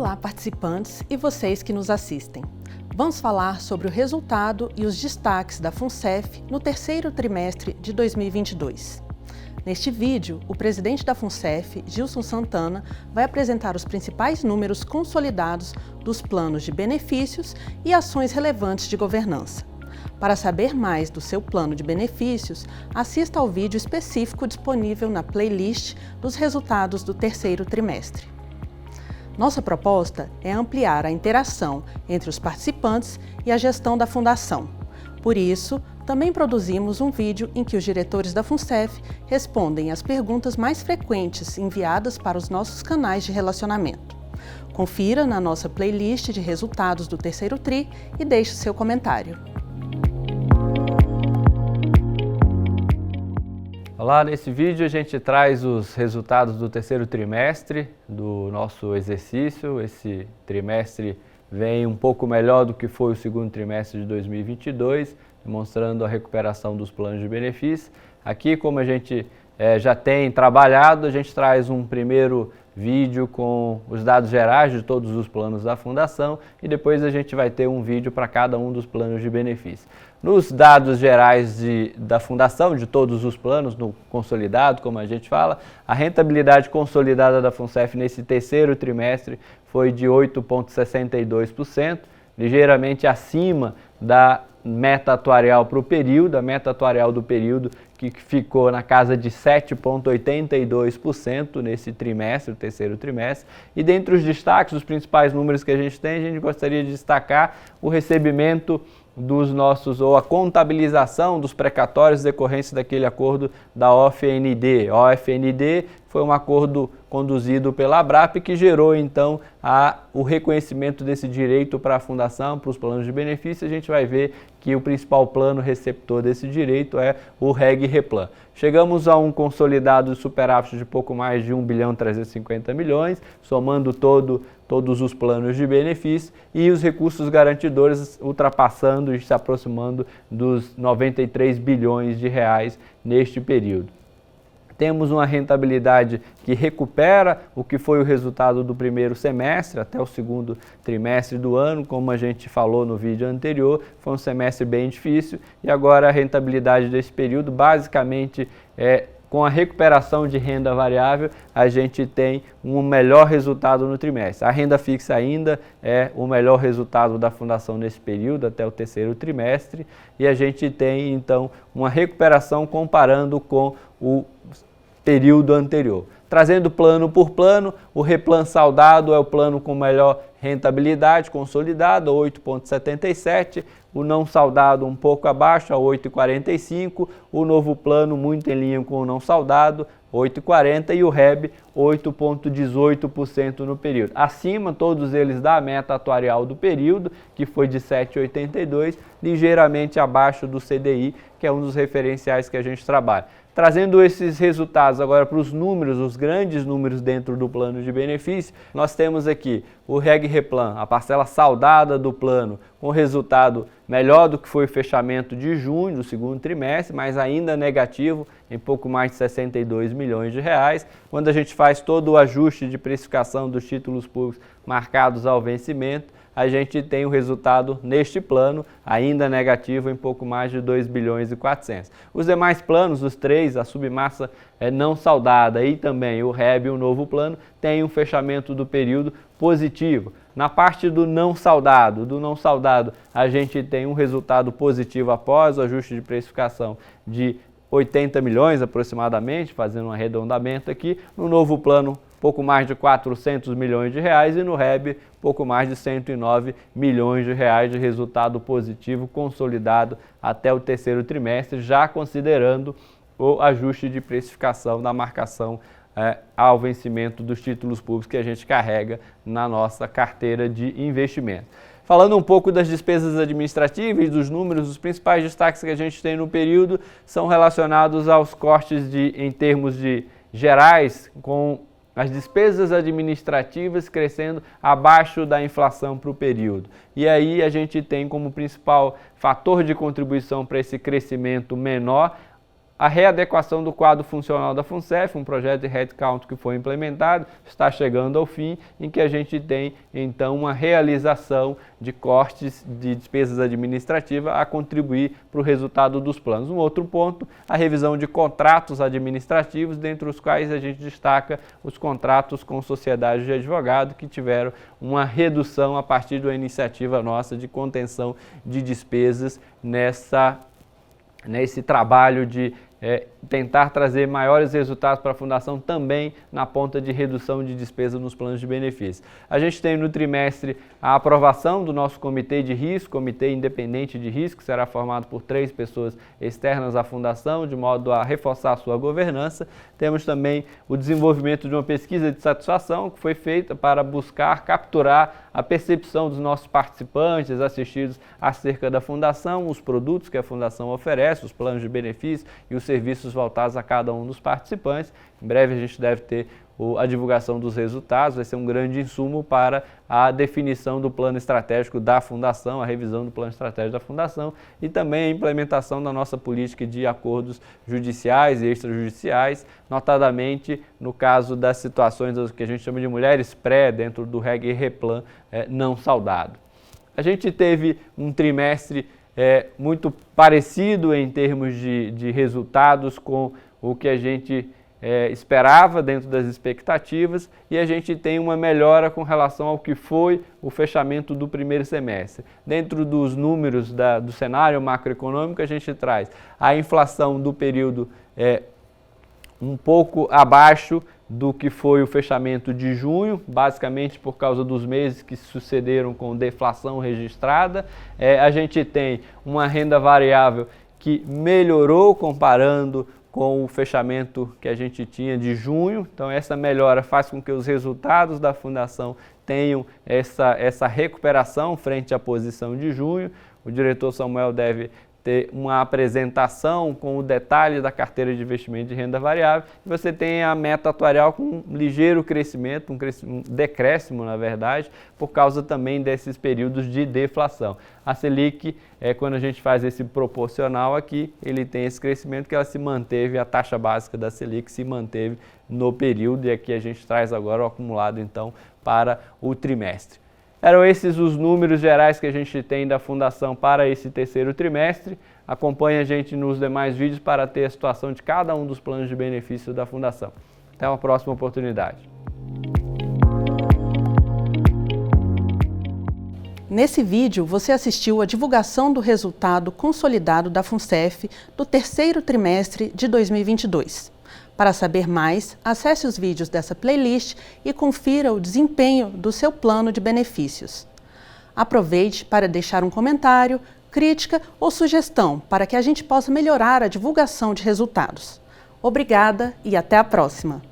Olá, participantes e vocês que nos assistem. Vamos falar sobre o resultado e os destaques da FUNCEF no terceiro trimestre de 2022. Neste vídeo, o presidente da FUNCEF, Gilson Santana, vai apresentar os principais números consolidados dos planos de benefícios e ações relevantes de governança. Para saber mais do seu plano de benefícios, assista ao vídeo específico disponível na playlist dos resultados do terceiro trimestre. Nossa proposta é ampliar a interação entre os participantes e a gestão da Fundação. Por isso, também produzimos um vídeo em que os diretores da FUNCEF respondem às perguntas mais frequentes enviadas para os nossos canais de relacionamento. Confira na nossa playlist de resultados do terceiro TRI e deixe seu comentário. Olá, nesse vídeo a gente traz os resultados do terceiro trimestre do nosso exercício. Esse trimestre vem um pouco melhor do que foi o segundo trimestre de 2022, demonstrando a recuperação dos planos de benefício. Aqui, como a gente já tem trabalhado, a gente traz um primeiro vídeo com os dados gerais de todos os planos da Fundação e depois a gente vai ter um vídeo para cada um dos planos de benefício. Nos dados gerais da Fundação, de todos os planos, no consolidado, como a gente fala, a rentabilidade consolidada da FUNCEF nesse terceiro trimestre foi de 8,62%, ligeiramente acima da meta atuarial para o período, a meta atuarial do período que ficou na casa de 7,82% nesse trimestre, o terceiro trimestre. E dentre os destaques, os principais números que a gente tem, a gente gostaria de destacar o recebimento dos nossos, ou a contabilização dos precatórios decorrentes daquele acordo da OFND. A OFND foi um acordo conduzido pela ABRAP que gerou então o reconhecimento desse direito para a Fundação, para os planos de benefício. A gente vai ver que o principal plano receptor desse direito é o Reg Replan. Chegamos a um consolidado de superávit de pouco mais de 1.350 bilhões, somando todos os planos de benefício e os recursos garantidores ultrapassando e se aproximando dos 93 bilhões de reais neste período. Temos uma rentabilidade que recupera o que foi o resultado do primeiro semestre até o segundo trimestre do ano, como a gente falou no vídeo anterior, foi um semestre bem difícil e agora a rentabilidade desse período basicamente com a recuperação de renda variável, a gente tem um melhor resultado no trimestre. A renda fixa ainda é o melhor resultado da Fundação nesse período, até o terceiro trimestre, e a gente tem, então, uma recuperação comparando com o período anterior. Trazendo plano por plano, o Replan Saudado é o plano com melhor rentabilidade consolidada, 8,77%, o não saudado um pouco abaixo, a 8,45%, o novo plano muito em linha com o não saudado, 8,40% e o REB 8,18% no período. Acima, todos eles da meta atuarial do período, que foi de 7,82%, ligeiramente abaixo do CDI, que é um dos referenciais que a gente trabalha. Trazendo esses resultados agora para os números, os grandes números dentro do plano de benefício, nós temos aqui o Reg Replan, a parcela saudada do plano, com resultado melhor do que foi o fechamento de junho, do segundo trimestre, mas ainda negativo, em pouco mais de 62 milhões de reais. Quando a gente faz todo o ajuste de precificação dos títulos públicos marcados ao vencimento, a gente tem o resultado neste plano, ainda negativo, em pouco mais de 2 bilhões e 400. Os demais planos, os três, a submassa não saudada e também o REB, o novo plano, tem um fechamento do período positivo. Na parte do não saudado, a gente tem um resultado positivo após o ajuste de precificação de 80 milhões aproximadamente, fazendo um arredondamento aqui. No novo plano, pouco mais de 400 milhões de reais e no REB, pouco mais de 109 milhões de reais de resultado positivo consolidado até o terceiro trimestre, já considerando o ajuste de precificação da marcação ao vencimento dos títulos públicos que a gente carrega na nossa carteira de investimento. Falando um pouco das despesas administrativas e dos números, os principais destaques que a gente tem no período são relacionados aos cortes em termos de gerais, com as despesas administrativas crescendo abaixo da inflação para o período. E aí a gente tem como principal fator de contribuição para esse crescimento menor a readequação do quadro funcional da FUNCEF, um projeto de headcount que foi implementado, está chegando ao fim, em que a gente tem então uma realização de cortes de despesas administrativas a contribuir para o resultado dos planos. Um outro ponto, a revisão de contratos administrativos, dentre os quais a gente destaca os contratos com sociedades de advogado que tiveram uma redução a partir da iniciativa nossa de contenção de despesas nesse trabalho de tentar trazer maiores resultados para a Fundação também na ponta de redução de despesa nos planos de benefícios. A gente tem no trimestre a aprovação do nosso comitê de risco, comitê independente de risco, que será formado por 3 pessoas externas à Fundação, de modo a reforçar a sua governança. Temos também o desenvolvimento de uma pesquisa de satisfação que foi feita para buscar capturar a percepção dos nossos participantes assistidos acerca da Fundação, os produtos que a Fundação oferece, os planos de benefícios e os serviços voltados a cada um dos participantes. Em breve a gente deve ter a divulgação dos resultados, vai ser um grande insumo para a definição do plano estratégico da Fundação, a revisão do plano estratégico da Fundação e também a implementação da nossa política de acordos judiciais e extrajudiciais, notadamente no caso das situações que a gente chama de mulheres pré, dentro do REG Replan não saudado. A gente teve um trimestre muito parecido em termos de resultados com o que a gente esperava dentro das expectativas e a gente tem uma melhora com relação ao que foi o fechamento do primeiro semestre. Dentro dos números do cenário macroeconômico, a gente traz a inflação do período um pouco abaixo do que foi o fechamento de junho, basicamente por causa dos meses que sucederam com deflação registrada. A gente tem uma renda variável que melhorou comparando com o fechamento que a gente tinha de junho. Então essa melhora faz com que os resultados da Fundação tenham essa recuperação frente à posição de junho. O diretor Samuel deve ter uma apresentação com o detalhe da carteira de investimento de renda variável. E você tem a meta atuarial com um ligeiro crescimento, um decréscimo, na verdade, por causa também desses períodos de deflação. A Selic, quando a gente faz esse proporcional aqui, ele tem esse crescimento que ela se manteve, a taxa básica da Selic se manteve no período, e aqui a gente traz agora o acumulado, então, para o trimestre. Eram esses os números gerais que a gente tem da Fundação para esse terceiro trimestre. Acompanhe a gente nos demais vídeos para ter a situação de cada um dos planos de benefício da Fundação. Até uma próxima oportunidade. Nesse vídeo, você assistiu à divulgação do resultado consolidado da FUNCEF do terceiro trimestre de 2022. Para saber mais, acesse os vídeos dessa playlist e confira o desempenho do seu plano de benefícios. Aproveite para deixar um comentário, crítica ou sugestão para que a gente possa melhorar a divulgação de resultados. Obrigada e até a próxima!